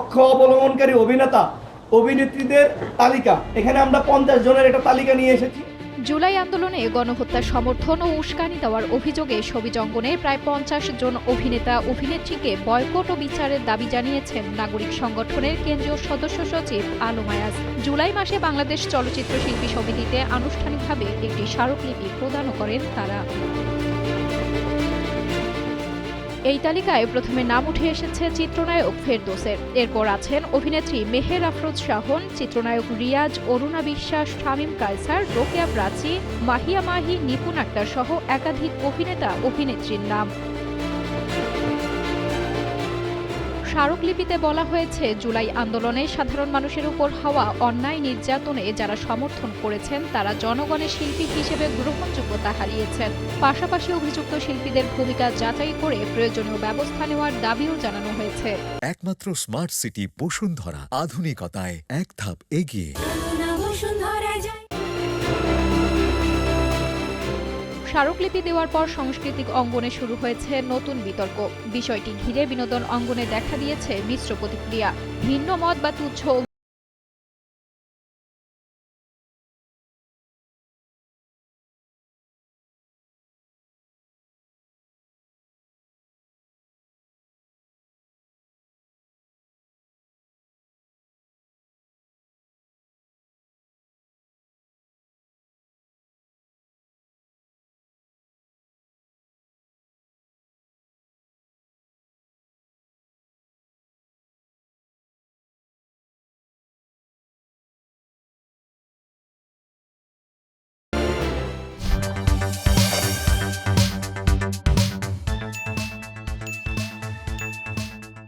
পক্ষ অবলম্বনকারী অভিনেতা অভিনেত্রীদের তালিকা এখানে আমরা 50 জনের একটা তালিকা নিয়ে এসেছি। জুলাই আন্দোলনে গণহত্যার সমর্থন ও উস্কানি দেওয়ার অভিযোগে ছবি অঙ্গনে প্রায় 50 জন অভিনেতা অভিনেত্রীকে বয়কট ও বিচারের দাবি জানিয়েছেন নাগরিক সংগঠনের কেন্দ্রীয় সদস্য সচিব আলম আয়াজ। জুলাই মাসে বাংলাদেশ চলচ্চিত্র শিল্পী সমিতিতে আনুষ্ঠানিকভাবে একটি স্মারকলিপি প্রদান করেন তারা। এই তালিকায় প্রথমে নাম উঠে এসেছে চিত্রনায়ক ফেরদৌসের, এরপর আছেন অভিনেত্রী মেহের আফরোজ শাহন, চিত্রনায়ক রিয়াজ, অরুণা বিশ্বাস, শামীম কায়সার, রোকেয়া প্রাচী, মাহিয়া মাহি, নিপুণ আক্তার সহ একাধিক অভিনেতা অভিনেত্রীর নাম। স্মারকলিপিতে বলা হয়েছে, জুলাই আন্দোলনে সাধারণ মানুষের উপর হওয়া অন্যায় নির্যাতনে যারা সমর্থন করেছেন তারা জনগণের শিল্পী হিসেবে গ্রহণযোগ্যতা হারিয়েছেন। পাশাপাশি অভিযুক্ত শিল্পীদের ভূমিকা যাচাই করে প্রয়োজনীয় ব্যবস্থা নেওয়ার দাবিও জানানো হয়েছে। একমাত্র স্মার্ট সিটি বসুন্ধরা, আধুনিকতায় এক ধাপ এগিয়ে। স্মারকলিপি দেওয়ার পর সাংস্কৃতিক অঙ্গনে শুরু হয়েছে নতুন বিতর্ক। বিষয়টি ঘিরে বিনোদন অঙ্গনে দেখা দিয়েছে মিশ্র প্রতিক্রিয়া। ভিন্ন মত বা তুচ্ছ